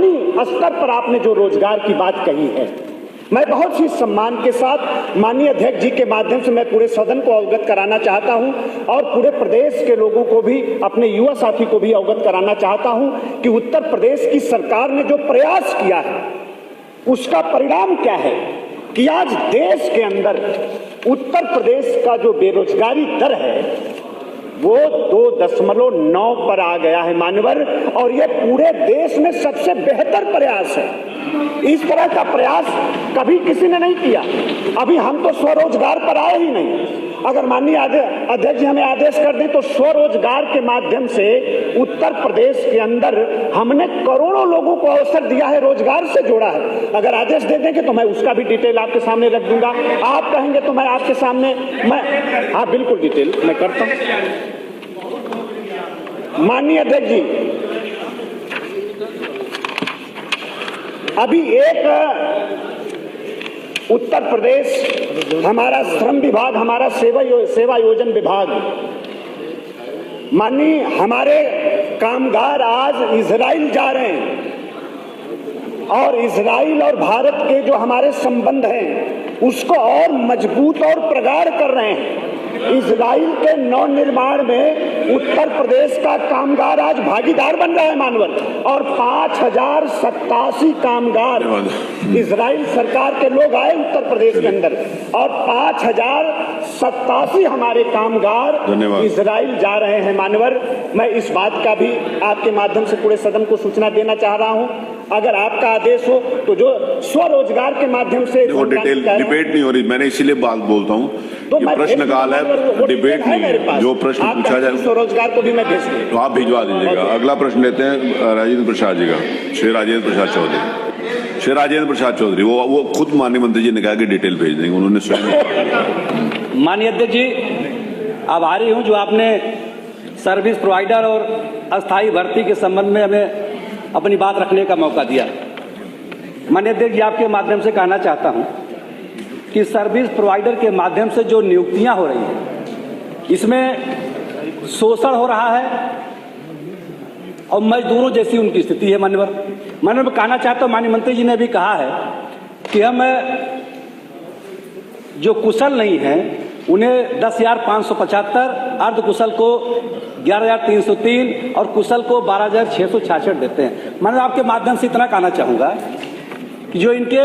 स्थानीय स्तर पर आपने जो रोजगार की बात कही है, मैं बहुत ही सम्मान के साथ माननीय अध्यक्ष जी के माध्यम से मैं पूरे सदन को अवगत कराना चाहता हूं और पूरे प्रदेश के लोगों को भी, अपने युवा साथी को भी अवगत कराना चाहता हूं कि उत्तर प्रदेश की सरकार ने जो प्रयास किया है उसका परिणाम क्या है कि आज देश के अंदर उत्तर प्रदेश का जो बेरोजगारी दर है वो 2.9 पर आ गया है मान्यवर, और ये पूरे देश में सबसे बेहतर प्रयास है। इस तरह का प्रयास कभी किसी ने नहीं किया। अभी हम तो स्वरोजगार पर आए ही नहीं। अगर माननीय अध्यक्ष जी हमें आदेश कर दें तो स्वरोजगार के माध्यम से उत्तर प्रदेश के अंदर हमने करोड़ों लोगों को अवसर दिया है, रोजगार से जोड़ा है। अगर आदेश दे देंगे तो मैं उसका भी डिटेल आपके सामने रख दूंगा। आप कहेंगे तो मैं आपके सामने हाँ बिल्कुल डिटेल मैं करता हूं। माननीय अध्यक्ष जी, अभी एक उत्तर प्रदेश हमारा श्रम विभाग, हमारा सेवा योजन विभाग, माननीय हमारे कामगार आज इजराइल जा रहे हैं और इजराइल और भारत के जो हमारे संबंध हैं उसको और मजबूत और प्रगाढ़ कर रहे हैं। इजराइल के नवनिर्माण में उत्तर प्रदेश का कामगार आज भागीदार बन रहा है मानवर, और 5087 कामगार इजराइल सरकार के लोग आए उत्तर प्रदेश के अंदर, और 5087 हमारे कामगार इजराइल जा रहे हैं मानवर। मैं इस बात का भी आपके माध्यम से पूरे सदन को सूचना देना चाह रहा हूं। अगर आपका आदेश हो तो जो स्वरोजगार के माध्यम से डिटेल डिबेट नहीं हो रही, मैंने इसीलिए बात बोलता हूँ तो प्रश्न काल है, डिबेट नहीं है। जो प्रश्न पूछा जाए स्वरोजगार को भी मैं भेज दूँ तो आप भिजवा दीजिएगा। अगला प्रश्न लेते हैं राजेंद्र प्रसाद जी का, श्री राजेंद्र प्रसाद चौधरी। श्री राजेंद्र प्रसाद चौधरी वो खुद माननीय मंत्री जी ने कहा कि डिटेल भेज देंगे, उन्होंने स्वयं। माननीय अध्यक्ष जी, आभारी हूँ जो आपने सर्विस प्रोवाइडर और अस्थायी भर्ती के संबंध में हमें अपनी बात रखने का मौका दिया। माननीय अध्यक्ष जी, आपके माध्यम से कहना चाहता हूं कि सर्विस प्रोवाइडर के माध्यम से जो नियुक्तियां हो रही हैं इसमें शोषण हो रहा है और मजदूरों जैसी उनकी स्थिति है मान्यवर। मैं कहना चाहता हूं, माननीय मंत्री जी ने भी कहा है कि हम जो कुशल नहीं हैं उन्हें 10,575, अर्ध कुशल को 11,303 और कुशल को 12,666 देते हैं। मैं आपके माध्यम से इतना कहना चाहूँगा कि जो इनके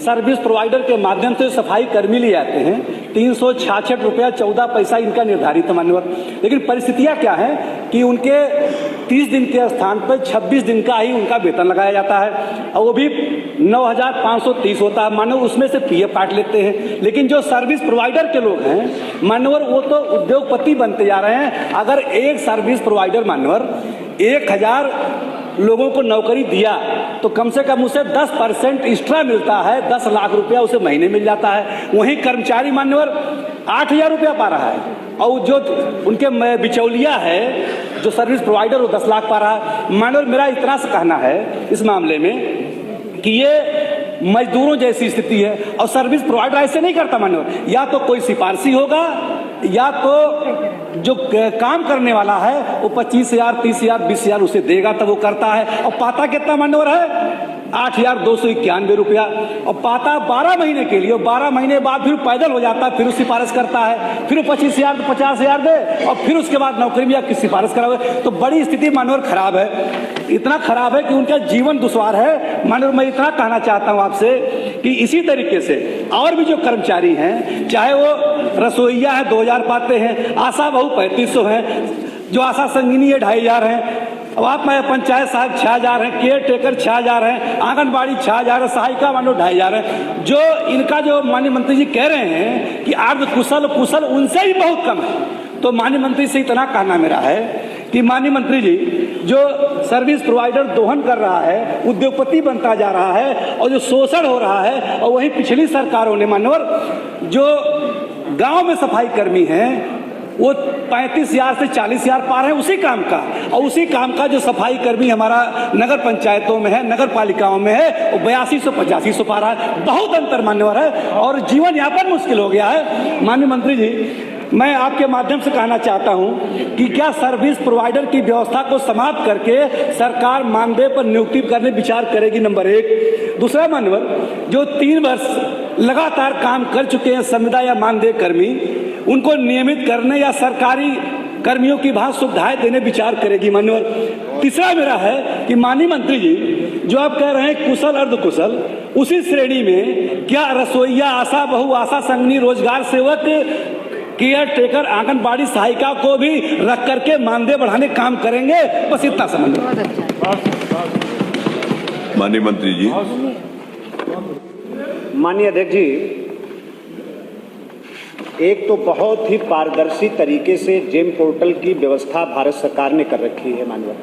सर्विस प्रोवाइडर के माध्यम से सफाई कर्मी लिए जाते हैं 366 रुपया 14 पैसा इनका निर्धारित है मान्यवर। लेकिन परिस्थितियाँ क्या है कि उनके 30 दिन के स्थान पर 26 दिन का ही उनका वेतन लगाया जाता है और वो भी 9,530 होता है मानव, उसमें से पीएफ काट लेते हैं। लेकिन जो सर्विस प्रोवाइडर के लोग हैं मान्यवर वो तो उद्योगपति बनते जा रहे हैं। अगर एक सर्विस प्रोवाइडर मान्यवर 1000 लोगों को नौकरी दिया तो कम से कम उसे 10% एक्स्ट्रा मिलता है, 10 लाख रुपया उसे महीने मिल जाता है। वहीं कर्मचारी मान्यवर 8,000 रुपया पा रहा है और जो उनके बिचौलिया है जो सर्विस प्रोवाइडर वो 10 लाख पा रहा है मान्यवर। मेरा इतना सा कहना है इस मामले में कि ये मजदूरों जैसी स्थिति है और सर्विस प्रोवाइडर ऐसे नहीं करता मान्यवर। या तो कोई सिफारशी होगा या तो जो काम करने वाला है वो 25,000, 30,000, 20,000 उसे देगा तब वो करता है। और पाता कितना मान्यवर है 8,291 रुपया और पाता 12 महीने के लिए, 12 महीने बाद फिर पैदल हो जाता है, फिर सिफारिश करता है, फिर 25,000 तो 50,000 दे और फिर उसके बाद नौकरी में आपकी सिफारिश करावे। तो बड़ी स्थिति मानवर खराब है, इतना खराब है कि उनका जीवन दुश्वार है मानवर। मैं इतना कहना चाहता हूं आपसे कि इसी तरीके से और भी जो कर्मचारी हैं, चाहे वो रसोईया है 2,000 पाते हैं, आशा बहू 3,500 है, जो आशा संगिनी है 2,500 है, अब आप में पंचायत साहब 6,000 है, केयर टेकर 6,000 है, आंगनबाड़ी 6,000 है, सहायिका मानो 2,500 है। जो इनका जो माननीय मंत्री जी कह रहे हैं कि अर्ध कुशल कुशल उनसे ही बहुत कम है। तो माननीय मंत्री से इतना कहना मेरा है कि माननीय मंत्री जी जो सर्विस प्रोवाइडर दोहन कर रहा है, उद्योगपति बनता जा रहा है और जो शोषण हो रहा है, और वही पिछली सरकारों ने मानवर जो गांव में सफाई कर्मी हैं वो 35,000 से 40,000 पा रहे हैं उसी काम का, और उसी काम का जो सफाई कर्मी हमारा नगर पंचायतों में है, नगर पालिकाओं में है, वो 8200 8500 पा रहा है। बहुत अंतर मान्यवर है और जीवन यापन मुश्किल हो गया है। माननीय मंत्री जी मैं आपके माध्यम से कहना चाहता हूं कि क्या सर्विस प्रोवाइडर की व्यवस्था को समाप्त करके सरकार मानदेय पर नियुक्ति करने विचार करेगी, नंबर एक। दूसरा, मान्यवर, जो 3 वर्ष लगातार काम कर चुके हैं संविदा या मानदेय कर्मी, उनको नियमित करने या सरकारी कर्मियों की भांति सुविधाएं देने विचार करेगी, मान्यवर। तीसरा मेरा है कि माननीय मंत्री जी, जो आप कह रहे हैं कुशल अर्धकुशल, उसी श्रेणी में क्या रसोईया, आशा बहु, आशा संगनी, रोजगार सेवक, केयर टेकर, आंगनबाड़ी सहायिका को भी रख करके मानदेय बढ़ाने काम करेंगे? बस इतना समझ। माननीय मंत्री जी। माननीय अध्यक्ष जी, एक तो बहुत ही पारदर्शी तरीके से जेम पोर्टल की व्यवस्था भारत सरकार ने कर रखी है माननीय,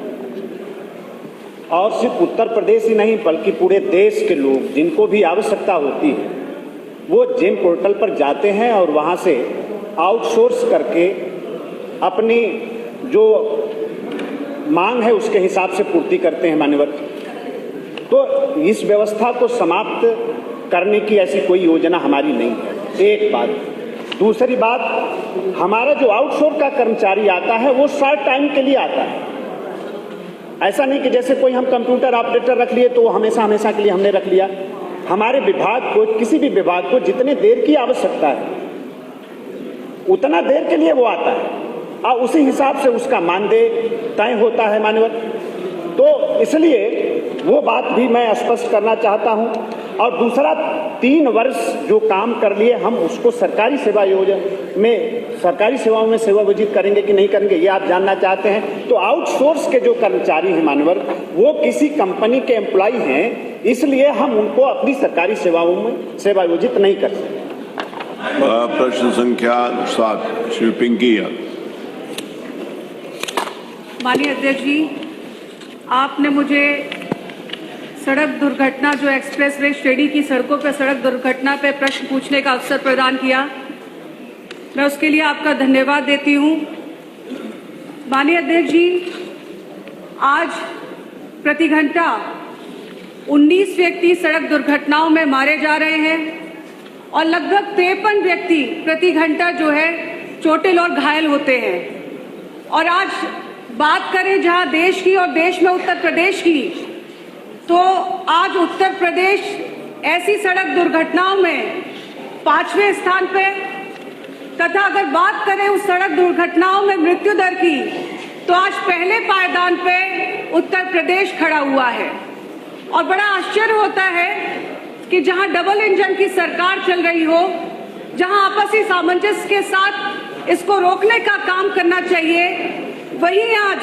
और सिर्फ उत्तर प्रदेश ही नहीं बल्कि पूरे देश के लोग जिनको भी आवश्यकता होती है वो जेम पोर्टल पर जाते हैं और वहाँ से आउटसोर्स करके अपनी जो मांग है उसके हिसाब से पूर्ति करते हैं मान्यवर। तो इस व्यवस्था को समाप्त करने की ऐसी कोई योजना हमारी नहीं है, एक बात। दूसरी बात, हमारा जो आउटसोर्स का कर्मचारी आता है वो शॉर्ट टाइम के लिए आता है। ऐसा नहीं कि जैसे कोई हम कंप्यूटर ऑपरेटर रख लिए तो हमेशा हमेशा के लिए हमने रख लिया। हमारे विभाग को, किसी भी विभाग को जितने देर की आवश्यकता है उतना देर के लिए वो आता है और उसी हिसाब से उसका मानदेय तय होता है मान्यवर। तो इसलिए वो बात भी मैं स्पष्ट करना चाहता हूं। और दूसरा, 3 वर्ष जो काम कर लिए हम उसको सरकारी सेवा योजना में, सरकारी सेवाओं में सेवायोजित करेंगे कि नहीं करेंगे ये आप जानना चाहते हैं। तो आउटसोर्स के जो कर्मचारी हैं मान्यवर, वो किसी कंपनी के एम्प्लॉय हैं, इसलिए हम उनको अपनी सरकारी सेवाओं में सेवायोजित नहीं कर सकते। प्रश्न संख्या 7 श्री पिंकी। माननीय अध्यक्ष जी, आपने मुझे सड़क दुर्घटना, जो एक्सप्रेस वे श्रेणी की सड़कों पर सड़क दुर्घटना पर प्रश्न पूछने का अवसर प्रदान किया, मैं उसके लिए आपका धन्यवाद देती हूं। माननीय अध्यक्ष जी, आज प्रति घंटा 19 व्यक्ति सड़क दुर्घटनाओं में मारे जा रहे हैं और लगभग 53 व्यक्ति प्रति घंटा जो है चोटिल और घायल होते हैं। और आज बात करें जहां देश की और देश में उत्तर प्रदेश की, तो आज उत्तर प्रदेश ऐसी सड़क दुर्घटनाओं में 5वें स्थान पे, तथा अगर बात करें उस सड़क दुर्घटनाओं में मृत्यु दर की, तो आज पहले पायदान पे उत्तर प्रदेश खड़ा हुआ है। और बड़ा आश्चर्य होता है कि जहां डबल इंजन की सरकार चल रही हो, जहां आपसी सामंजस्य के साथ इसको रोकने का काम करना चाहिए, वहीं आज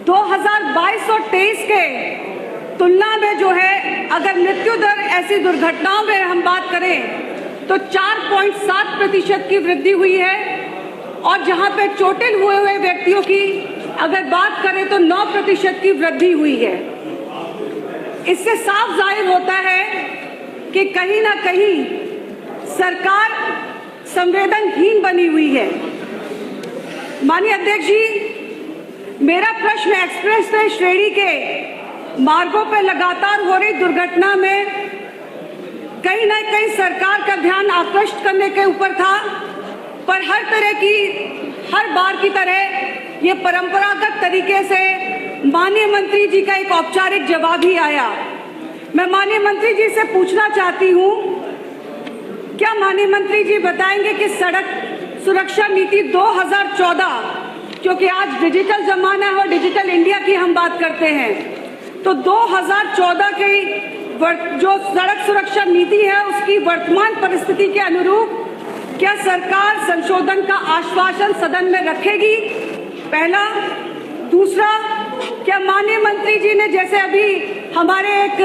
2022 और 23 के तुलना में जो है अगर मृत्यु दर ऐसी दुर्घटनाओं में हम बात करें तो 4.7% की वृद्धि हुई है। और जहां पे चोटिल हुए व्यक्तियों की अगर बात करें तो 9% की वृद्धि हुई है। इससे साफ जाहिर होता है कि कहीं ना कहीं सरकार संवेदनहीन बनी हुई है। माननीय अध्यक्ष जी, मेरा प्रश्न एक्सप्रेस वे श्रेणी के मार्गों पर लगातार हो रही दुर्घटना में कहीं ना कहीं सरकार का ध्यान आकृष्ट करने के ऊपर था, पर हर बार की तरह ये परंपरागत तरीके से माननीय मंत्री जी का एक औपचारिक जवाब ही आया। मैं माननीय मंत्री जी से पूछना चाहती हूँ, क्या माननीय मंत्री जी बताएंगे कि सड़क सुरक्षा नीति 2014, क्योंकि आज डिजिटल जमाना है और डिजिटल इंडिया की हम बात करते हैं, तो 2014 की जो सड़क सुरक्षा नीति है उसकी वर्तमान परिस्थिति के अनुरूप क्या सरकार संशोधन का आश्वासन सदन में रखेगी? पहला। दूसरा, क्या माननीय मंत्री जी ने, जैसे अभी हमारे एक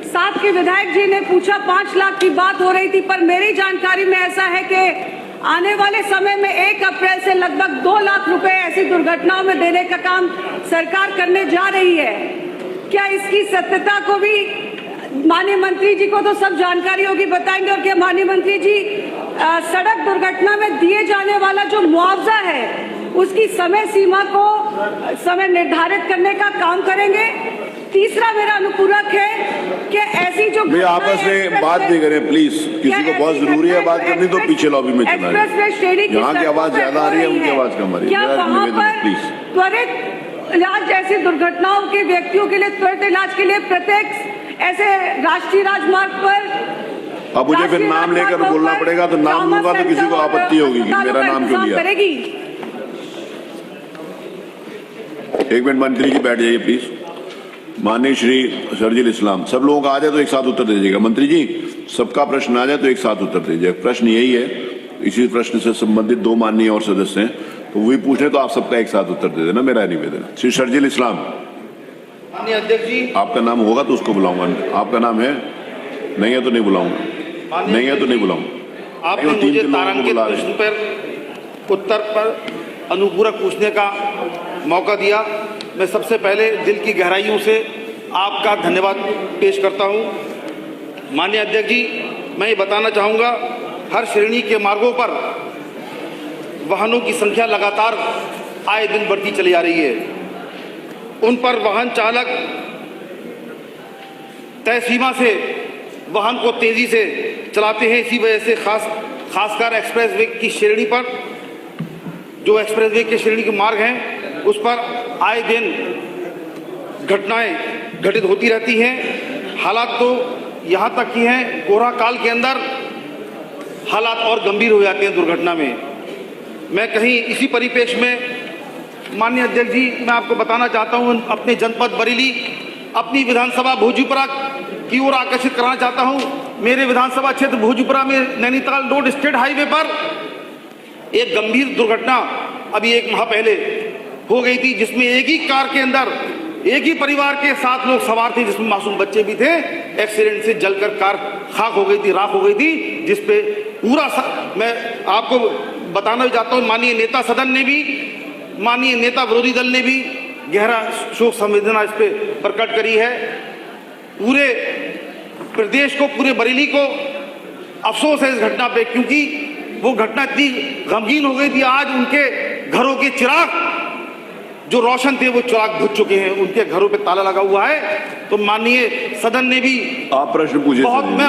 साथ के विधायक जी ने पूछा 5 लाख की बात हो रही थी, पर मेरी जानकारी में ऐसा है कि आने वाले समय में 1 अप्रैल से लगभग 2 लाख रुपए ऐसी दुर्घटनाओं में देने का काम सरकार करने जा रही है। क्या इसकी सत्यता को भी माननीय मंत्री जी को तो सब जानकारी होगी, बताएंगे? और क्या माननीय मंत्री जी सड़क दुर्घटना में दिए जाने वाला जो मुआवजा है उसकी समय सीमा को समय निर्धारित करने का काम करेंगे? तीसरा मेरा अनुपूरक है कि ऐसी जो भैया आपस में बात नहीं करें प्लीज, किसी को बहुत जरूरी है बात करनी तो पीछे लॉबी में चला जाए। यहाँ की आवाज ज्यादा आ रही है, उनकी आवाज कम आ रही है, मेरा निवेदन है प्लीज। त्वरित इलाज जैसी दुर्घटनाओं के व्यक्तियों के लिए त्वरित इलाज के लिए प्रत्येक ऐसे राष्ट्रीय राजमार्ग पर अब मुझे फिर नाम लेकर बोलना पड़ेगा, तो नाम लूंगा तो किसी को आपत्ति होगी कि मेरा नाम क्यों लिया। एक मिनट मंत्री जी बैठ जाइए प्लीज। माननीय श्री शर्जील इस्लाम, सब लोगों का आ जाए तो एक साथ उत्तर दे दीजिएगा। मंत्री जी सबका प्रश्न आ जाए तो एक साथ उत्तर दीजिए। प्रश्न यही है, इसी प्रश्न से संबंधित दो माननीय और सदस्य हैं, तो वही पूछे तो आप सबका एक साथ उत्तर दे देना, मेरा निवेदन है। श्री शर्जील इस्लाम। माननीय अध्यक्ष जी, आपका नाम होगा तो उसको बुलाऊंगा। आपका नाम है? नहीं है तो नहीं बुलाऊंगा, नहीं है तो नहीं बुलाऊंगा। आपने मुझे तारांकित प्रश्न पर उत्तर पर अनुपूरक पूछने का मौका दिया। मैं सबसे पहले दिल की गहराइयों से आपका धन्यवाद पेश करता हूं। माननीय अध्यक्ष जी, मैं ये बताना चाहूँगा, हर श्रेणी के मार्गों पर वाहनों की संख्या लगातार आए दिन बढ़ती चली आ रही है। उन पर वाहन चालक तय सीमा से वाहन को तेजी से चलाते हैं। इसी वजह से खासकर एक्सप्रेसवे की श्रेणी पर, जो एक्सप्रेसवे के श्रेणी के मार्ग हैं, उस पर आए दिन घटनाएं घटित होती रहती हैं। हालात तो यहाँ तक की हैं, कोहरा काल के अंदर हालात और गंभीर हो जाते हैं दुर्घटना में। मैं कहीं इसी परिप्रेक्ष्य में माननीय अध्यक्ष जी, मैं आपको बताना चाहता हूँ, अपने जनपद बरेली, अपनी विधानसभा भोजपुरा की ओर आकर्षित कराना चाहता हूँ। मेरे विधानसभा क्षेत्र भोजपुरा में नैनीताल रोड स्टेट हाईवे पर एक गंभीर दुर्घटना अभी एक माह पहले हो गई थी, जिसमें एक ही कार के अंदर एक ही परिवार के 7 लोग सवार थे, जिसमें मासूम बच्चे भी थे। एक्सीडेंट से जलकर कार खाक हो गई थी, राख हो गई थी, जिसपे पूरा मैं आपको बताना चाहता हूँ, माननीय नेता सदन ने भी, माननीय नेता विरोधी दल ने भी गहरा शोक संवेदना इस पे प्रकट करी है। पूरे प्रदेश को, पूरे बरेली को अफसोस है इस घटना पे, क्योंकि वो घटना इतनी गमगीन हो गई थी। आज उनके घरों के चिराग जो रोशन थे वो चिराग बुझ चुके हैं, उनके घरों पे ताला लगा हुआ है। तो माननीय सदन ने भी आप प्रश्न पूछे बहुत, मैं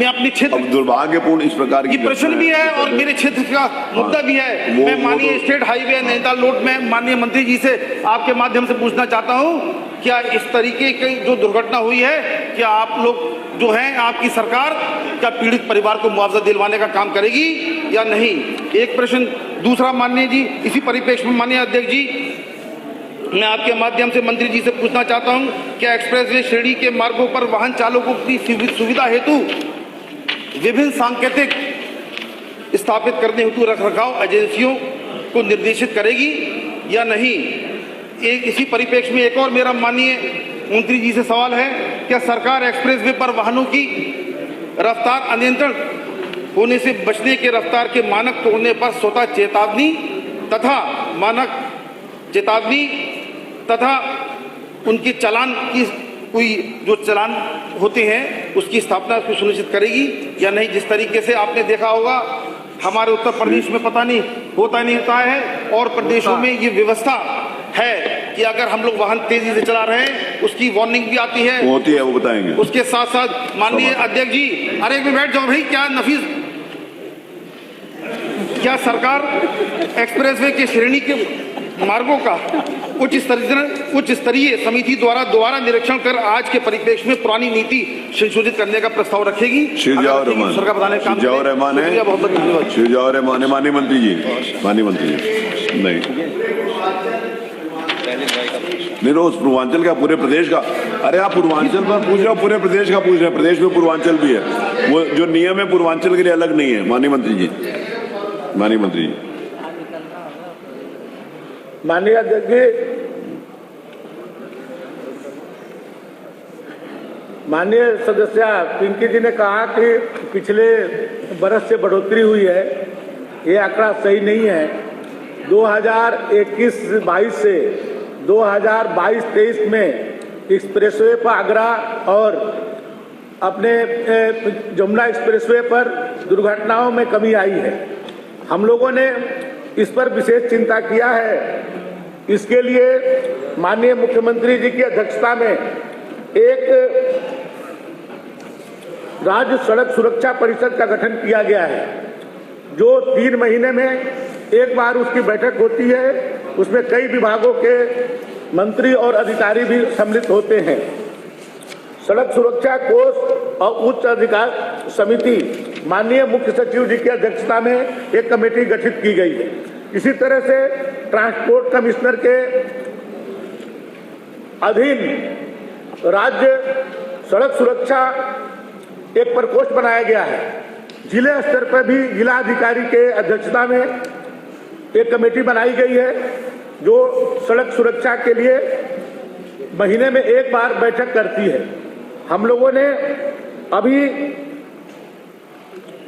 अपने क्षेत्र, दुर्भाग्यपूर्ण इस प्रकार की प्रश्न भी है और मेरे क्षेत्र का मुद्दा भी है। मैं माननीय स्टेट हाईवे नैनीताल रोड में माननीय मंत्री जी से आपके माध्यम से पूछना चाहता हूं, क्या इस तरीके की जो दुर्घटना हुई है, क्या आप लोग जो हैं, आपकी सरकार क्या पीड़ित परिवार को मुआवजा दिलवाने का काम करेगी या नहीं? एक प्रश्न। दूसरा माननीय जी, इसी परिप्रेक्ष्य में माननीय अध्यक्ष जी, मैं आपके माध्यम से मंत्री जी से पूछना चाहता हूं, क्या एक्सप्रेसवे श्रेणी के मार्गों पर वाहन चालकों की सुविधा हेतु विभिन्न सांकेतिक स्थापित करने हेतु रखरखाव एजेंसियों को निर्देशित करेगी या नहीं? इसी परिप्रेक्ष्य में एक और मेरा माननीय मंत्री जी से सवाल है, क्या सरकार एक्सप्रेसवे पर वाहनों की रफ्तार अनियंत्रण होने से बचने के रफ्तार के मानक तोड़ने पर स्वतः चेतावनी तथा उनके चालान की कोई जो चालान होते हैं उसकी स्थापना को सुनिश्चित करेगी या नहीं? जिस तरीके से आपने देखा होगा, हमारे उत्तर प्रदेश में पता नहीं होता है, और प्रदेशों में ये व्यवस्था है कि अगर हम लोग वाहन तेजी से चला रहे हैं उसकी वार्निंग भी आती है, होती है, वो बताएंगे। उसके साथ साथ माननीय अध्यक्ष जी, अरे एक मिनट बैठ जाओ भाई, क्या नफीस, क्या सरकार एक्सप्रेसवे के श्रेणी के मार्गों का उच्च स्तरीय समिति द्वारा दोबारा निरीक्षण कर आज के परिप्रेक्ष्य में पुरानी नीति संशोधित करने का प्रस्ताव रखेगी? शिवजावर रहमान है, बहुत बहुत धन्यवाद। शिवजावर रहमान है। माननीय मंत्री जी, नहीं रोज पूर्वांचल का, पूरे प्रदेश का। अरे आप पूर्वांचल पर पूछ रहे हो, पूरे प्रदेश का पूछ रहे हैं। प्रदेश में पूर्वांचल भी है, वो जो नियम है पूर्वांचल के लिए अलग नहीं है। माननीय मंत्री जी, माननीय अध्यक्ष जी, माननीय सदस्य पिंकी जी ने कहा कि पिछले बरस से बढ़ोतरी हुई है, ये आंकड़ा सही नहीं है। 2021-22 से 2022-23 में एक्सप्रेसवे पर आगरा और अपने जमुना एक्सप्रेसवे पर दुर्घटनाओं में कमी आई है। हम लोगों ने इस पर विशेष चिंता किया है। इसके लिए माननीय मुख्यमंत्री जी की अध्यक्षता में एक राज्य सड़क सुरक्षा परिषद का गठन किया गया है, जो 3 महीने में एक बार उसकी बैठक होती है। उसमें कई विभागों के मंत्री और अधिकारी भी सम्मिलित होते हैं। सड़क सुरक्षा कोष और उच्च अधिकार समिति माननीय मुख्य सचिव जी की अध्यक्षता में एक कमेटी गठित की गई है। इसी तरह से ट्रांसपोर्ट कमिश्नर के अधीन राज्य सड़क सुरक्षा एक प्रकोष्ठ बनाया गया है। जिले स्तर पर भी जिला अधिकारी के अध्यक्षता में एक कमेटी बनाई गई है, जो सड़क सुरक्षा के लिए महीने में एक बार बैठक करती है। हम लोगों ने अभी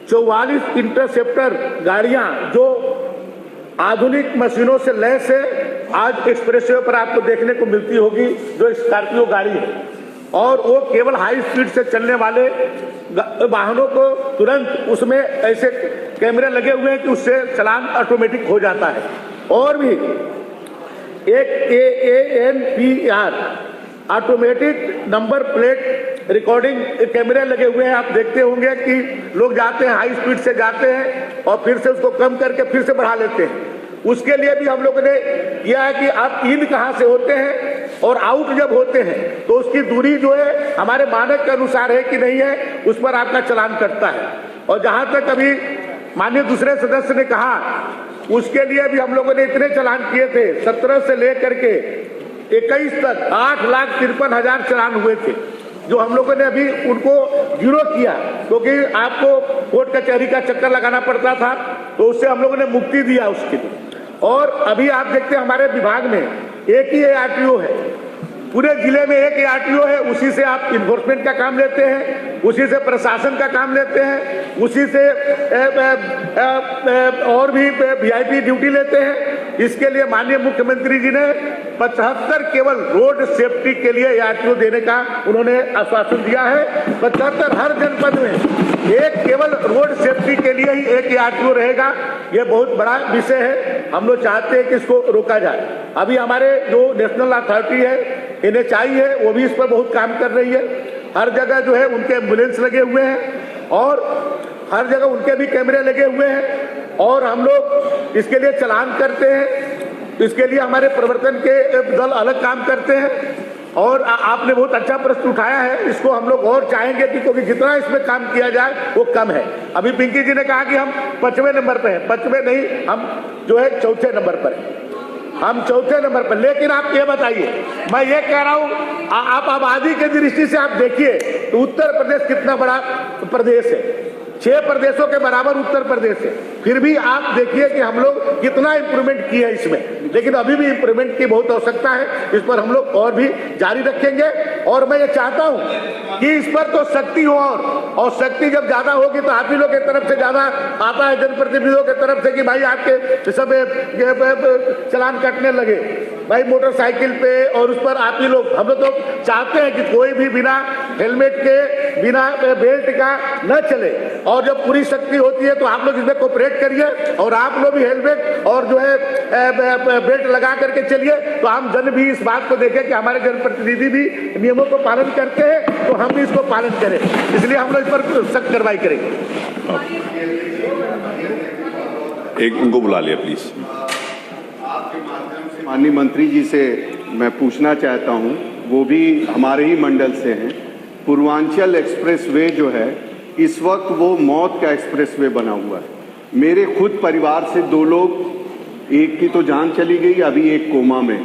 44 इंटरसेप्टर गाड़ियां जो आधुनिक मशीनों से लैस है, आज एक्सप्रेसवे पर आपको देखने को मिलती होगी, जो स्कॉर्पियो गाड़ी है, और वो केवल हाई स्पीड से चलने वाले वाहनों को तुरंत उसमें ऐसे कैमरे लगे हुए हैं कि उससे चालान ऑटोमेटिक हो जाता है। और भी एक ANPR automatic number plate recording कैमरे लगे हुए हैं। आप देखते होंगे कि लोग जाते हैं, हाई स्पीड से जाते हैं और फिर से उसको कम करके फिर से बढ़ा लेते हैं। उसके लिए भी हम लोगों ने किया है कि आप इन कहाँ से होते हैं और आउट जब होते हैं तो उसकी दूरी जो है हमारे मानक के अनुसार है कि नहीं है, उस पर आपका चालान कटता है। और जहां तक अभी माननीय दूसरे सदस्य ने कहा, उसके लिए भी हम लोगों ने इतने चालान किए थे, 17 से लेकर के 21 तक 8,53,000 चालान हुए थे, जो हम लोगों ने अभी उनको जीरो किया, क्योंकि आपको कोर्ट कचहरी का चक्कर लगाना पड़ता था, तो उससे हम लोगों ने मुक्ति दिया उसके लिए। और अभी आप देखते हैं हमारे विभाग में एक ही ARTO है, पूरे जिले में एक ARTO है। उसी से आप इन्फोर्समेंट का काम लेते हैं, उसी से प्रशासन का काम लेते हैं, उसी से और भी VIP ड्यूटी लेते हैं। इसके लिए माननीय मुख्यमंत्री जी ने 75 केवल रोड सेफ्टी के लिए ARTO देने का उन्होंने आश्वासन दिया है। 75 हर जनपद में एक केवल रोड सेफ्टी के लिए ही एक ARTO रहेगा। ये बहुत बड़ा विषय है, हम लोग चाहते हैं कि इसको रोका जाए। अभी हमारे जो नेशनल अथॉरिटी है, NHI है, वो भी इस पर बहुत काम कर रही है। हर जगह जो है उनके एम्बुलेंस लगे हुए हैं और हर जगह उनके भी कैमरे लगे हुए हैं, और हम लोग इसके लिए चालान करते हैं। इसके लिए हमारे प्रवर्तन के दल अलग काम करते हैं। और आपने बहुत अच्छा प्रश्न उठाया है, इसको हम लोग और चाहेंगे कि क्योंकि जितना इसमें काम किया जाए वो कम है। अभी पिंकी जी ने कहा कि हम 5वें नंबर पे हैं, 5वें नहीं, हम जो है 4थे नंबर पर हैं, हम 4थे नंबर पर। लेकिन आप ये बताइए, मैं ये कह रहा हूँ, आप आबादी की दृष्टि से आप देखिए तो उत्तर प्रदेश कितना बड़ा प्रदेश है, 6 प्रदेशों के बराबर उत्तर प्रदेश है। फिर भी आप देखिए कि हम लोग कितना इंप्रूवमेंट किया है इसमें, लेकिन अभी भी इंप्रूवमेंट की बहुत आवश्यकता है। इस पर हम लोग और भी जारी रखेंगे। और मैं ये चाहता हूं कि इस पर तो शक्ति हो, और शक्ति जब ज्यादा होगी तो आप ही लोग की तरफ से ज्यादा आता है, जनप्रतिनिधियों की तरफ से, कि भाई आपके सब चालान कटने लगे भाई मोटरसाइकिल पे, और उस पर आप ही लोग, हम लोग तो चाहते हैं कि कोई भी बिना हेलमेट के, बिना बेल्ट का न चले। और जब पूरी शक्ति होती है तो आप लोग इसमें कोऑपरेट करिए, और आप लोग भी हेलमेट और जो है बेल्ट लगा करके चलिए, तो आम जन भी इस बात को देखें कि हमारे जनप्रतिनिधि भी नियमों को पालन करते हैं, तो हम भी इसको पालन करें। इसलिए हम लोग इस पर सख्त कार्रवाई करेंगे। एक उनको बुला लिया प्लीज। आपके माध्यम से माननीय मंत्री जी से मैं पूछना चाहता हूं, वो भी हमारे ही मंडल से हैं। पूर्वांचल एक्सप्रेसवे जो है, इस वक्त वो मौत का एक्सप्रेसवे बना हुआ है। मेरे खुद परिवार से 2 लोग, एक की तो जान चली गई, अभी एक कोमा में।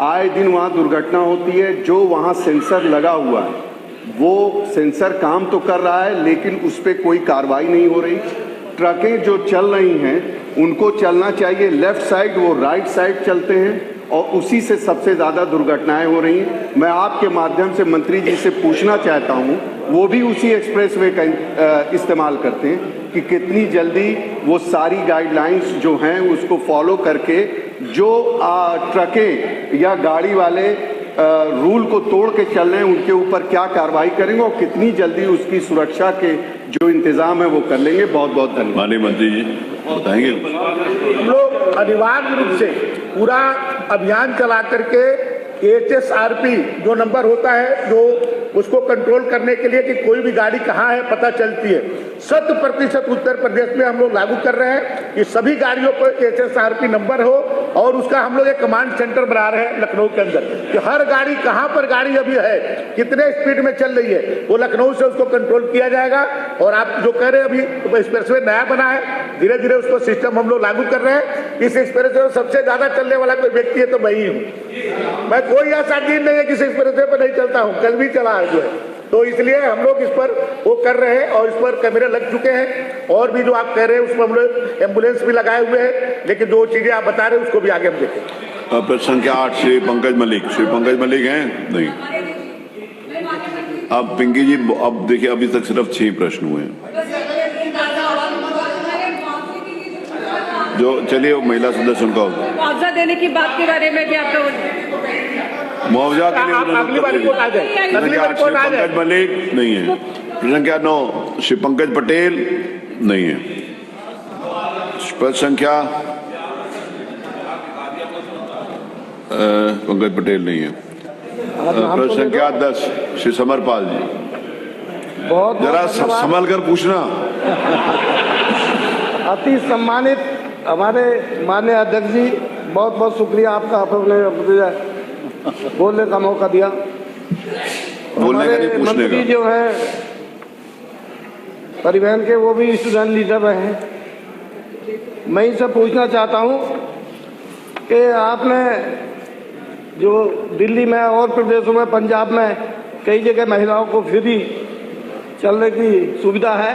आए दिन वहाँ दुर्घटना होती है। जो वहाँ सेंसर लगा हुआ है, वो सेंसर काम तो कर रहा है, लेकिन उस पर कोई कार्रवाई नहीं हो रही। ट्रकें जो चल रही हैं उनको चलना चाहिए लेफ्ट साइड, वो राइट साइड चलते हैं, और उसी से सबसे ज़्यादा दुर्घटनाएं हो रही हैं। मैं आपके माध्यम से मंत्री जी से पूछना चाहता हूं, वो भी उसी एक्सप्रेसवे का इस्तेमाल करते हैं, कि कितनी जल्दी वो सारी गाइडलाइंस जो हैं उसको फॉलो करके जो ट्रकें या गाड़ी वाले रूल को तोड़ के चल रहे हैं उनके ऊपर क्या कार्रवाई करेंगे, और कितनी जल्दी उसकी सुरक्षा के जो इंतजाम है वो कर लेंगे। बहुत बहुत धन्यवाद। माननीय मंत्री जी बताएंगे। हम लोग अनिवार्य रूप से पूरा अभियान चला करके HSRP जो नंबर होता है, जो उसको कंट्रोल करने के लिए कि कोई भी गाड़ी कहाँ है पता चलती है, 100% उत्तर प्रदेश में हम लोग लागू कर रहे हैं कि सभी गाड़ियों पर HSRP नंबर हो, और उसका हम लोग एक कमांड सेंटर बना रहे हैं लखनऊ के अंदर कि हर गाड़ी कहाँ पर गाड़ी अभी है, कितने स्पीड में चल रही है, वो लखनऊ से उसको कंट्रोल किया जाएगा। और आप जो कह रहे हैं अभी एक्सप्रेसवे नया बना है, धीरे धीरे उसको सिस्टम हम लोग लागू कर रहे हैं। इस एक्सप्रेसवे में सबसे ज्यादा चलने वाला कोई व्यक्ति है तो मैं ही हूँ। मैं कोई ऐसा चीज नहीं है कि इस एक्सप्रेसवे पर नहीं चलता हूँ, कल भी चला है जो है। तो इसलिए हम लोग इस पर वो कर रहे हैं और इस पर कैमरे लग चुके हैं, और भी जो आप कह रहे हैं उसमें हम लोग एम्बुलेंस भी लगाए हुए हैं, लेकिन जो चीजें आप बता रहे हैं उसको भी आगे हम देखेंगे। प्रश्न संख्या 8 श्री पंकज मलिक। श्री पंकज मलिक हैं? नहीं। अब पिंकी जी, अब देखिए अभी तक सिर्फ 6 प्रश्न हुए हैं। जो चलिए वो महिला सदस्यों का मुआवजा देने की बात के बारे में भी आप मुआवजा के लिए अगली बार रिपोर्ट आ जाए, अगली बार रिपोर्ट आ जाए। पंकज मलिक नहीं है। प्रश्न संख्या 9 श्री पंकज पटेल नहीं है। प्रश्न संख्या पंकज पटेल नहीं है। प्रश्न संख्या 10 श्री समरपाल जी। बहुत जरा संभल कर पूछना। अति सम्मानित हमारे माननीय अध्यक्ष जी, बहुत बहुत शुक्रिया आपका, आपने बोलने का मौका दिया। बोलने का नहीं, पूछने मंत्री का। जो है परिवहन के, वो भी स्टूडेंट लीडर रहे हैं। मैं इनसे पूछना चाहता हूं कि आपने जो दिल्ली में और प्रदेशों में, पंजाब में कई जगह महिलाओं को फ्री चलने की सुविधा है,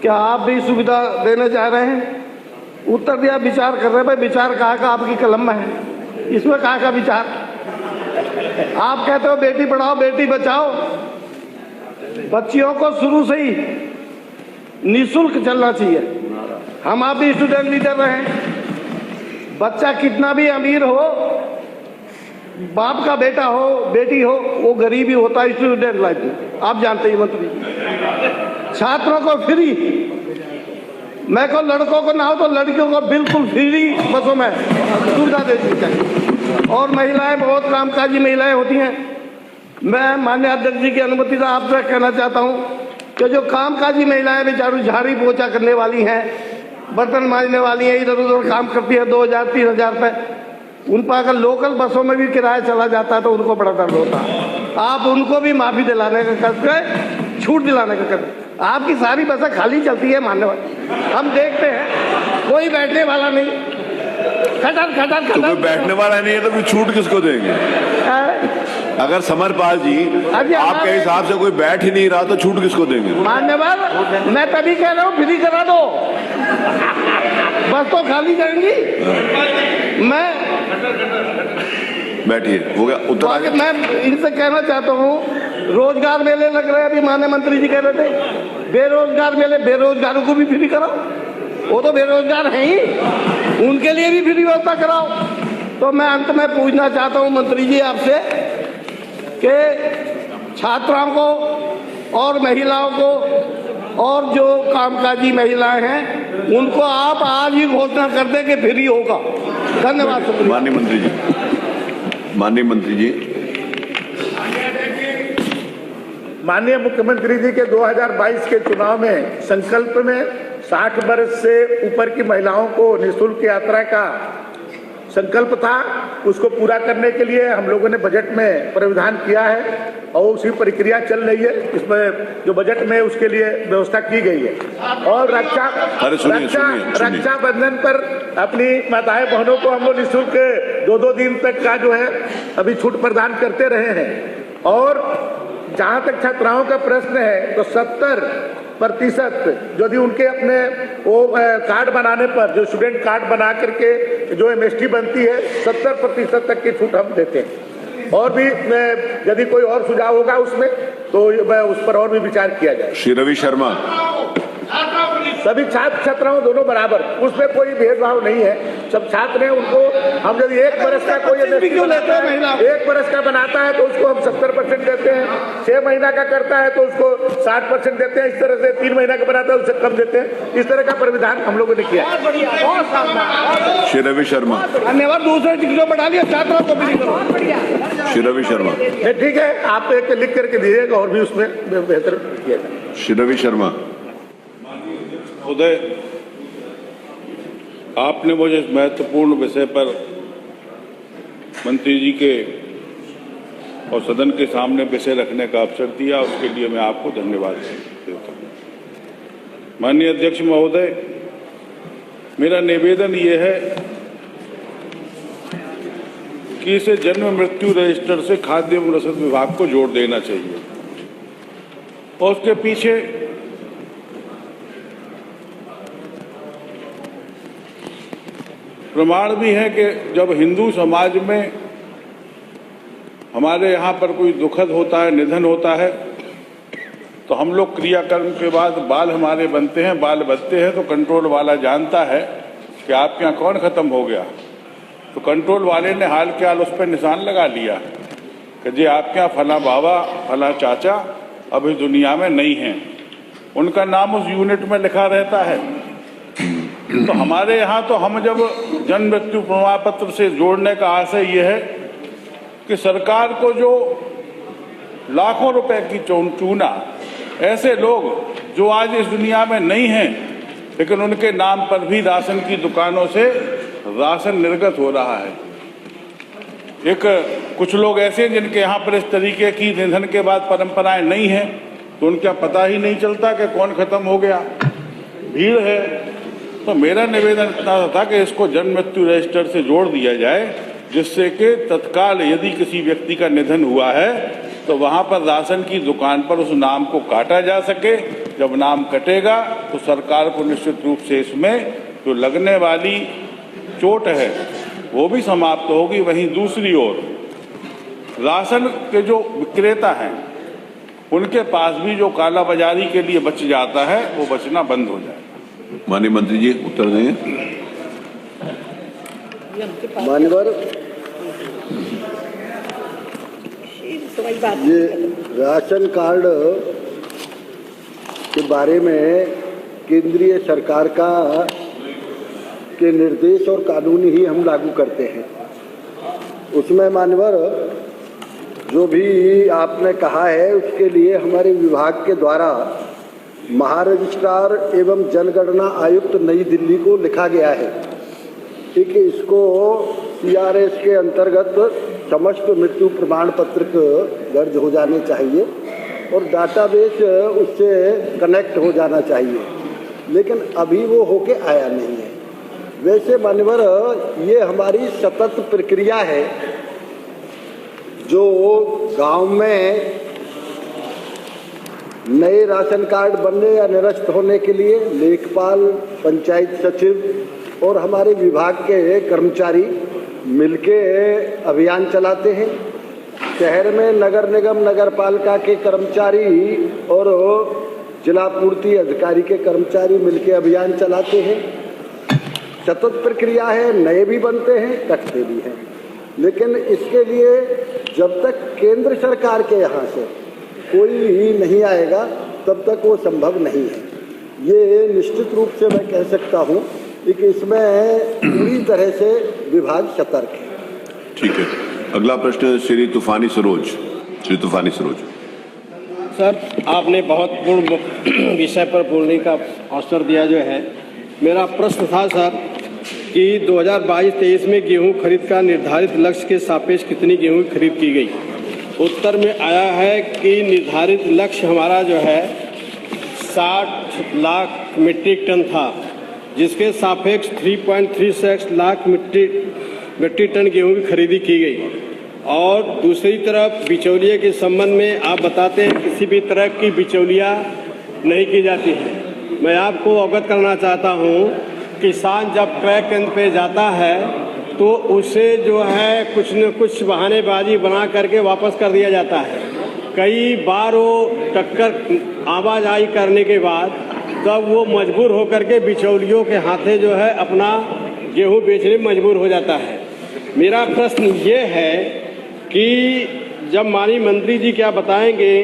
क्या आप भी सुविधा देने जा रहे हैं? उत्तर दिया विचार कर रहे हैं। भाई विचार कहाँ का आपकी कलम में है, इसमें कहाँ का विचार? आप कहते हो बेटी पढ़ाओ बेटी बचाओ, बच्चियों को शुरू से ही निःशुल्क चलना चाहिए। हम आप भी स्टूडेंट लीडर रहे हैं, बच्चा कितना भी अमीर हो, बाप का बेटा हो बेटी हो, वो गरीब ही होता है स्टूडेंट लाइफ में, आप जानते ही मंत्री। छात्रों को फ्री, मैं को लड़कों को ना हो तो लड़कियों को बिल्कुल फ्री बसों में सुविधा देनी चाहिए। और महिलाएं बहुत कामकाजी महिलाएं होती हैं। मैं माननीय अध्यक्ष जी की अनुमति से आपसे कहना चाहता हूं कि जो कामकाजी महिलाएं बेचारू झाड़ी पोछा करने वाली हैं, बर्तन मांजने वाली हैं, इधर उधर काम करती है 2000-3000 रुपये, उन पर अगर लोकल बसों में भी किराया चला जाता है तो उनको बड़ा दर्द होता है। आप उनको भी माफी दिलाने का कर, छूट दिलाने का कर। आपकी सारी बसें खाली चलती है मानने वाली, हम देखते हैं कोई बैठने वाला नहीं, खटर खटर तो कोई बैठने वाला नहीं है तो फिर छूट किसको देंगे? अगर समरपाल जी आपके हिसाब से कोई बैठ ही नहीं रहा तो छूट किसको देंगे? मान्यवर, मैं तभी कह रहा हूँ फ्री करा दो, बस तो खाली जाएंगी। मैं बैठिए, हो गया उत्तर। मैं इनसे कहना चाहता हूँ, रोजगार मेले लग रहे हैं, अभी माननीय मंत्री जी कह रहे थे बेरोजगार मेले, बेरोजगारों को भी फ्री कराओ, वो तो बेरोजगार हैं ही, उनके लिए भी फ्री व्यवस्था कराओ। तो मैं अंत में पूछना चाहता हूँ मंत्री जी आपसे कि छात्राओं को और महिलाओं को और जो कामकाजी महिलाएं हैं उनको आप आज ही घोषणा कर दें कि फ्री होगा। धन्यवाद। माननीय मंत्री जी, माननीय मंत्री जी। माननीय मुख्यमंत्री जी के 2022 के चुनाव में संकल्प में 60 वर्ष से ऊपर की महिलाओं को निःशुल्क यात्रा का संकल्प था, उसको पूरा करने के लिए हम लोगों ने बजट में प्रावधान किया है और उसी प्रक्रिया चल रही है। इसमें जो बजट में उसके लिए व्यवस्था की गई है। और रक्षाबंधन पर अपनी माताएं बहनों को हम लोग निःशुल्क 2-2 दिन तक का जो है अभी छूट प्रदान करते रहे हैं। और जहां तक छात्राओं का प्रश्न है तो 70% यदि उनके अपने वो कार्ड बनाने पर, जो स्टूडेंट कार्ड बना करके जो MST बनती है, 70% तक की छूट हम देते हैं। और भी यदि कोई और सुझाव होगा उसमें तो उस पर और भी विचार किया जाए। श्री रवि शर्मा। सभी छात्र छात्राओं दोनों बराबर, उसमें कोई भेदभाव नहीं है। सब छात्र हैं, उनको हम जब 1 बरस का कोई भी क्यों लेते हैं महिला? 1 बरस का बनाता है तो उसको हम 70% देते हैं, 6 महीना का करता है तो उसको 60% देते हैं, इस तरह से 3 महीना का बनाता है उससे कम देते हैं। इस तरह का प्राविधान हम लोगों ने किया। बहुत बढ़िया, बहुत शानदार। श्री रवि शर्मा। धन्यवाद। दूसरे टिकटों बढ़ा लिया, छात्रों को भी नहीं करो। श्री रवि शर्मा। नहीं, ठीक है, आप एक लिख करके दीजिएगा और भी उसमें बेहतर किया जाए। श्री रवि शर्मा। उदय, आपने मुझे इस महत्वपूर्ण विषय पर मंत्री जी के और सदन के सामने विषय रखने का अवसर दिया, उसके लिए मैं आपको धन्यवाद देता हूँ। माननीय अध्यक्ष महोदय, मेरा निवेदन ये है कि इसे जन्म मृत्यु रजिस्टर से खाद्य एवं रसद विभाग को जोड़ देना चाहिए और उसके पीछे प्रमाण भी है कि जब हिंदू समाज में हमारे यहाँ पर कोई दुखद होता है, निधन होता है, तो हम लोग क्रियाकर्म के बाद बाल हमारे बनते हैं, बाल बचते हैं, तो कंट्रोल वाला जानता है कि आपके यहाँ कौन खत्म हो गया। तो कंट्रोल वाले ने हाल के हाल उस पर निशान लगा लिया कि जी आपके यहाँ फला बाबा फला चाचा अभी दुनिया में नहीं हैं, उनका नाम उस यूनिट में लिखा रहता है। तो हमारे यहाँ तो हम जब जन्म मृत्यु प्रमाण पत्र से जोड़ने का आशय ये है कि सरकार को जो लाखों रुपए की चूना ऐसे लोग जो आज इस दुनिया में नहीं हैं, लेकिन उनके नाम पर भी राशन की दुकानों से राशन निर्गत हो रहा है। कुछ लोग ऐसे हैं जिनके यहाँ पर इस तरीके की निधन के बाद परंपराएं नहीं हैं, तो उनका पता ही नहीं चलता कि कौन खत्म हो गया, भीड़ है। तो मेरा निवेदन इतना था कि इसको जन्म मृत्यु रजिस्टर से जोड़ दिया जाए, जिससे कि तत्काल यदि किसी व्यक्ति का निधन हुआ है तो वहाँ पर राशन की दुकान पर उस नाम को काटा जा सके। जब नाम कटेगा तो सरकार को निश्चित रूप से इसमें जो लगने वाली चोट है वो भी समाप्त होगी। वहीं दूसरी ओर राशन के जो विक्रेता हैं उनके पास भी जो कालाबाजारी के लिए बच जाता है वो बचना बंद हो जाए। माननीय मंत्री जी उत्तर देंगे। मान्यवर, ये राशन कार्ड के बारे में केंद्रीय सरकार के निर्देश और कानून ही हम लागू करते हैं। उसमें मान्यवर जो भी आपने कहा है उसके लिए हमारे विभाग के द्वारा महारजिस्ट्रार एवं जनगणना आयुक्त नई दिल्ली को लिखा गया है कि इसको CRS के अंतर्गत समस्त मृत्यु प्रमाण पत्र दर्ज हो जाने चाहिए और डाटाबेस उससे कनेक्ट हो जाना चाहिए, लेकिन अभी वो होके आया नहीं है। वैसे मान्यवर ये हमारी सतत प्रक्रिया है जो गांव में नए राशन कार्ड बनने या निरस्त होने के लिए लेखपाल, पंचायत सचिव और हमारे विभाग के कर्मचारी मिलके अभियान चलाते हैं। शहर में नगर निगम नगर पालिका के कर्मचारी और जिला पूर्ति अधिकारी के कर्मचारी मिलके अभियान चलाते हैं। सतत प्रक्रिया है, नए भी बनते हैं, कटते भी हैं, लेकिन इसके लिए जब तक केंद्र सरकार के यहाँ से कोई ही नहीं आएगा तब तक वो संभव नहीं है। ये निश्चित रूप से मैं कह सकता हूँ कि इसमें पूरी तरह से विभाग सतर्क है। ठीक है, अगला प्रश्न श्री तूफानी सरोज। श्री तूफानी सरोज। सर, आपने बहुत पूर्ण विषय पर बोलने का अवसर दिया जो है। मेरा प्रश्न था सर कि 2022-23 में गेहूं खरीद का निर्धारित लक्ष्य के सापेक्ष कितनी गेहूं खरीद की गई। उत्तर में आया है कि निर्धारित लक्ष्य हमारा जो है 60 लाख मीट्रिक टन था, जिसके सापेक्ष 3.36 लाख मीट्रिक टन गेहूं की खरीदी की गई। और दूसरी तरफ बिचौलिए के संबंध में आप बताते हैं किसी भी तरह की बिचौलिया नहीं की जाती है। मैं आपको अवगत करना चाहता हूँ, किसान जब क्रय केंद्र पे जाता है तो उसे जो है कुछ न कुछ बहानेबाजी बना करके वापस कर दिया जाता है। कई बार वो टक्कर आवाजाही करने के बाद तब वो मजबूर होकर के बिचौलियों के हाथे जो है अपना गेहूं बेचने में मजबूर हो जाता है। मेरा प्रश्न ये है कि जब माननीय मंत्री जी क्या बताएंगे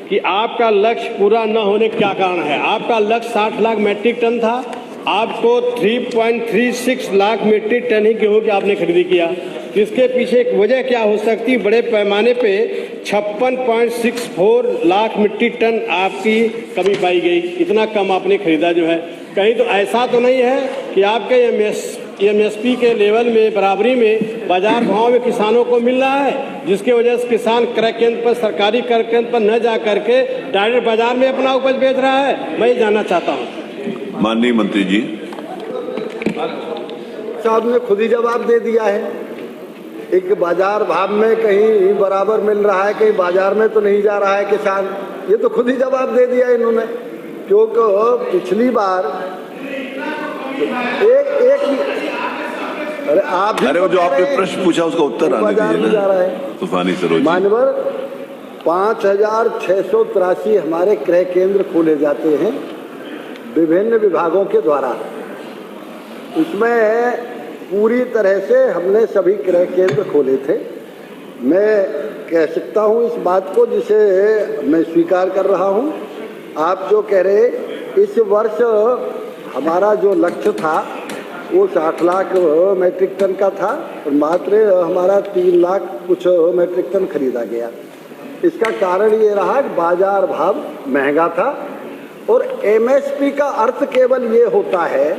कि आपका लक्ष्य पूरा न होने का क्या कारण है। आपका लक्ष्य 60 लाख मीट्रिक टन था, आपको 3.36 लाख मीट्रिक टन ही गेहूं की आपने खरीदी किया। इसके पीछे एक वजह क्या हो सकती है? बड़े पैमाने पे 56.64 लाख मीट्रिक टन आपकी कमी पाई गई, इतना कम आपने खरीदा जो है। कहीं तो ऐसा तो नहीं है कि आपके एमएसपी के लेवल में बराबरी में बाजार भाव में किसानों को मिल रहा है, जिसके वजह से किसान क्रय केंद्र पर, सरकारी क्रय केंद्र पर न जा करके डायरेक्ट बाजार में अपना उपज बेच रहा है? मैं ये जानना चाहता हूँ। माननीय मंत्री जी। साहब ने खुद ही जवाब दे दिया है। एक बाजार भाव में कहीं बराबर मिल रहा है, कहीं बाजार में तो नहीं जा रहा है किसान। ये तो खुद ही जवाब दे दिया इन्होंने, क्योंकि पिछली बार अरे वो जो आपने प्रश्न पूछा उसका उत्तर आने दीजिए ना। तूफानी सरोज मानवर 5683 हमारे क्रय केंद्र खोले जाते हैं विभिन्न विभागों के द्वारा। उसमें पूरी तरह से हमने सभी क्रय केंद्र खोले थे। मैं कह सकता हूं इस बात को, जिसे मैं स्वीकार कर रहा हूं। आप जो कह रहे, इस वर्ष हमारा जो लक्ष्य था वो 60 लाख मीट्रिक टन का था और मात्र हमारा 3 लाख कुछ मीट्रिक टन खरीदा गया। इसका कारण ये रहा कि बाजार भाव महंगा था और एमएसपी का अर्थ केवल ये होता है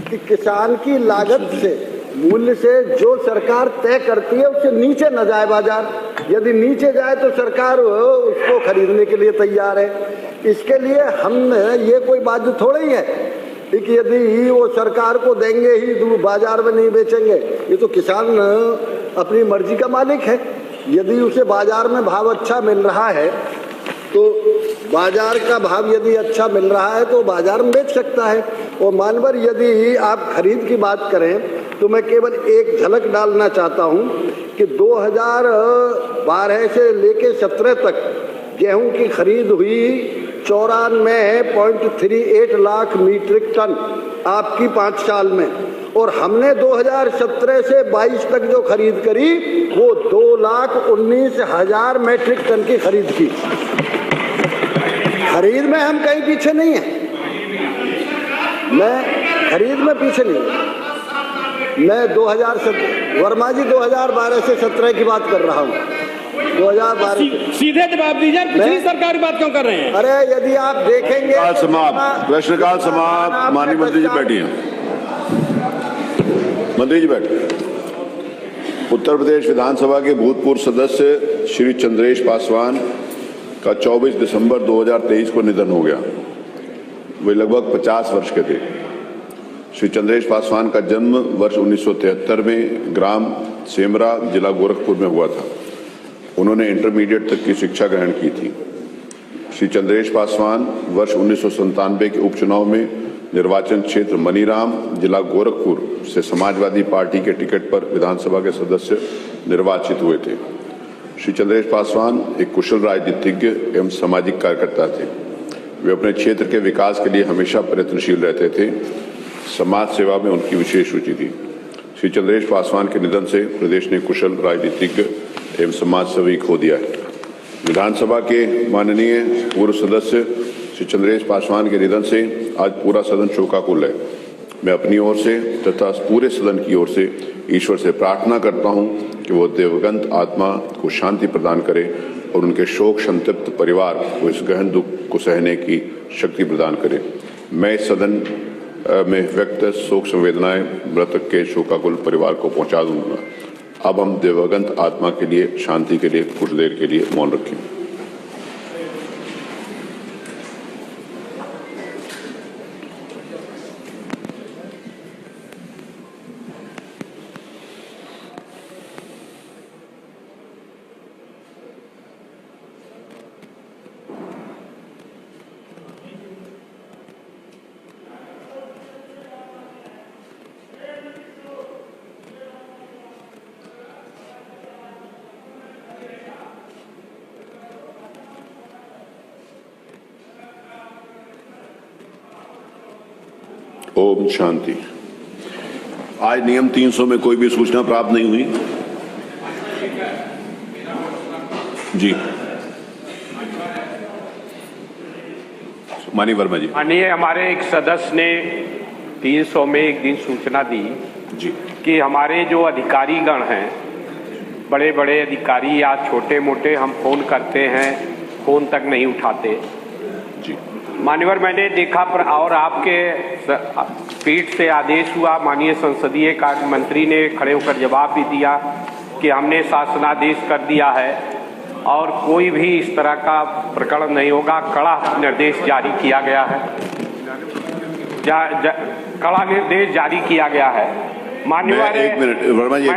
कि किसान की लागत से, मूल्य से जो सरकार तय करती है उससे नीचे न जाए बाजार। यदि नीचे जाए तो सरकार उसको खरीदने के लिए तैयार है। इसके लिए हम ये कोई बात थोड़ा ही है कि यदि वो सरकार को देंगे ही बाजार में नहीं बेचेंगे। ये तो किसान अपनी मर्जी का मालिक है। यदि उसे बाजार में भाव अच्छा मिल रहा है तो बाजार का भाव यदि अच्छा मिल रहा है तो बाजार में बेच सकता है। और मानवर यदि आप खरीद की बात करें तो मैं केवल एक झलक डालना चाहता हूं कि 2012 से लेके 17 तक गेहूं की खरीद हुई 94.38 लाख मीट्रिक टन आपकी 5 साल में, और हमने 2017 से 22 तक जो खरीद करी वो 2,19,000 मीट्रिक टन की खरीद की। खरीद में हम कहीं पीछे नहीं हैं। मैं खरीद में पीछे नहीं हूँ। मैं 2017 वर्मा जी 2012 से 17 की बात कर रहा हूँ। 2012 सीधे जवाब दीजिए, पिछली सरकार की बात क्यों कर रहे हैं? अरे यदि आप देखेंगे समाप्त, प्रश्नकाल समाप्त। माननीय मंत्री जी बैठिए। मंत्री जी बैठिए। उत्तर प्रदेश विधानसभा के भूतपूर्व सदस्य श्री चंद्रेश पासवान का 24 दिसंबर 2023 को निधन हो गया। वे लगभग 50 वर्ष के थे। श्री चंद्रेश पासवान का जन्म वर्ष 1973 में ग्राम सेमरा, जिला गोरखपुर में हुआ था। उन्होंने इंटरमीडिएट तक की शिक्षा ग्रहण की थी। श्री चंद्रेश पासवान वर्ष 1997 के उपचुनाव में निर्वाचन क्षेत्र मनीराम, जिला गोरखपुर से समाजवादी पार्टी के टिकट पर विधानसभा के सदस्य निर्वाचित हुए थे। श्री चंद्रेश पासवान एक कुशल राजनीतिज्ञ एवं सामाजिक कार्यकर्ता थे। वे अपने क्षेत्र के विकास के लिए हमेशा प्रयत्नशील रहते थे। समाज सेवा में उनकी विशेष रुचि थी। श्री चंद्रेश पासवान के निधन से प्रदेश ने कुशल राजनीतिज्ञ एवं समाज सेवी खो दिया है। विधानसभा के माननीय पूर्व सदस्य श्री चंद्रेश पासवान के निधन से आज पूरा सदन शोकाकुल है। मैं अपनी ओर से तथा पूरे सदन की ओर से ईश्वर से प्रार्थना करता हूं कि वो दिवंगत आत्मा को शांति प्रदान करे और उनके शोक संतप्त परिवार को इस गहन दुख को सहने की शक्ति प्रदान करे। मैं इस सदन में व्यक्त शोक संवेदनाएं मृतक के शोकाकुल परिवार को पहुंचा दूंगा। अब हम दिवंगत आत्मा के लिए शांति के लिए कुछ देर के लिए मौन रखें। ओम शांति। आज नियम 300 में कोई भी सूचना प्राप्त नहीं हुई। जी माननीय वर्मा जी। माननीय हमारे एक सदस्य ने 300 में एक दिन सूचना दी जी कि हमारे जो अधिकारीगण हैं, बड़े बड़े अधिकारी या छोटे मोटे, हम फोन करते हैं, फोन तक नहीं उठाते। जी मान्यवर मैंने देखा और आपके पीठ से आदेश हुआ, माननीय संसदीय कार्य मंत्री ने खड़े होकर जवाब भी दिया कि हमने शासनादेश कर दिया है और कोई भी इस तरह का प्रकरण नहीं होगा। कड़ा निर्देश जारी किया गया है, कड़ा निर्देश जारी किया गया है। मान्यवर एक मिनट वर्मा जी,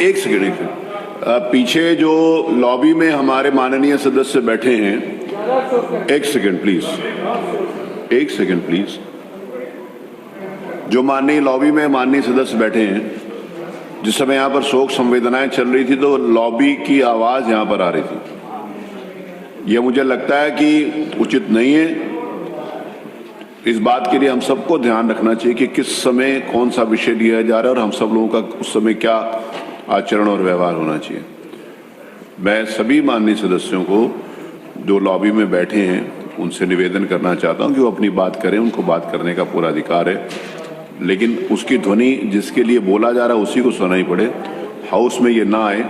एक सेकंड। पीछे जो लॉबी में हमारे माननीय सदस्य बैठे हैं, एक सेकंड प्लीज। जो माननीय लॉबी में माननीय सदस्य बैठे हैं, जिस समय यहाँ पर शोक संवेदनाएं चल रही थी तो लॉबी की आवाज यहाँ पर आ रही थी। यह मुझे लगता है कि उचित नहीं है। इस बात के लिए हम सबको ध्यान रखना चाहिए कि किस समय कौन सा विषय लिया जा रहा है और हम सब लोगों का उस समय क्या आचरण और व्यवहार होना चाहिए। मैं सभी माननीय सदस्यों को जो लॉबी में बैठे हैं उनसे निवेदन करना चाहता हूं कि वो अपनी बात करें, उनको बात करने का पूरा अधिकार है, लेकिन उसकी ध्वनि जिसके लिए बोला जा रहा है उसी को सुनाई पड़े, हाउस में ये ना आए,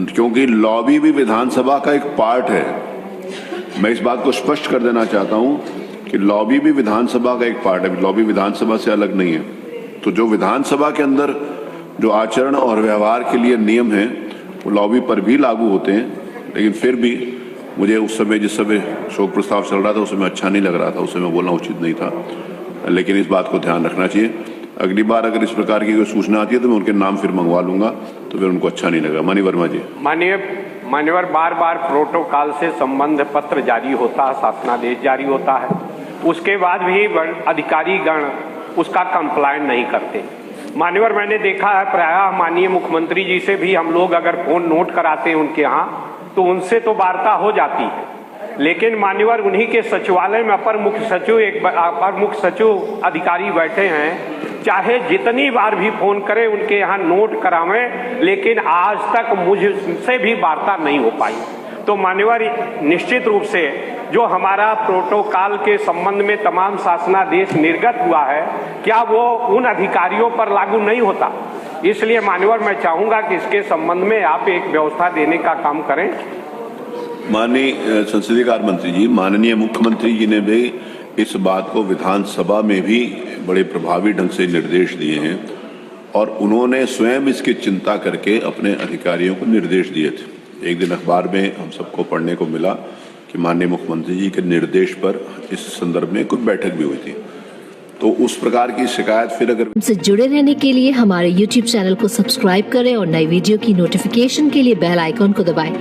क्योंकि लॉबी भी विधानसभा का एक पार्ट है। मैं इस बात को स्पष्ट कर देना चाहता हूं कि लॉबी भी विधानसभा का एक पार्ट है, लॉबी विधानसभा से अलग नहीं है। तो जो विधानसभा के अंदर जो आचरण और व्यवहार के लिए नियम हैं वो लॉबी पर भी लागू होते हैं, लेकिन फिर भी मुझे उस समय जिस समय शोक प्रस्ताव चल रहा था उस समय अच्छा नहीं लग रहा था, उस समय बोलना उचित नहीं था, लेकिन इस बात को ध्यान रखना चाहिए। अगली बार अगर इस प्रकार की कोई सूचना आती है तो मैं उनके नाम फिर मंगवा लूंगा, तो फिर उनको अच्छा नहीं लगा। माननीय वर्मा जी। मान्यवर बार बार प्रोटोकॉल से संबंध पत्र जारी होता है, शासनादेश जारी होता है, उसके बाद भी अधिकारी गण उसका कंप्लायंट नहीं करते। मान्यवर मैंने देखा है प्रायः माननीय मुख्यमंत्री जी से भी हम लोग अगर फोन नोट कराते हैं उनके यहाँ तो उनसे तो वार्ता हो जाती है, लेकिन मान्यवर उन्हीं के सचिवालय में अपर मुख्य सचिव अधिकारी बैठे हैं, चाहे जितनी बार भी फोन करें उनके यहाँ नोट करावें, लेकिन आज तक मुझसे भी वार्ता नहीं हो पाई। तो मान्यवर निश्चित रूप से जो हमारा प्रोटोकॉल के संबंध में तमाम शासनादेश निर्गत हुआ है, क्या वो उन अधिकारियों पर लागू नहीं होता? इसलिए मान्यवर मैं चाहूंगा कि इसके संबंध में आप एक व्यवस्था देने का काम करें। माननीय संसदीय कार्य मंत्री जी, माननीय मुख्यमंत्री जी ने भी इस बात को विधानसभा में भी बड़े प्रभावी ढंग से निर्देश दिए हैं और उन्होंने स्वयं इसकी चिंता करके अपने अधिकारियों को निर्देश दिए थे। एक दिन अखबार में हम सबको पढ़ने को मिला कि माननीय मुख्यमंत्री जी के निर्देश पर इस संदर्भ में कोई बैठक भी हुई थी। तो उस प्रकार की शिकायत फिर अगर हमसे जुड़े रहने के लिए हमारे YouTube चैनल को सब्सक्राइब करें और नई वीडियो की नोटिफिकेशन के लिए बेल आइकॉन को दबाएं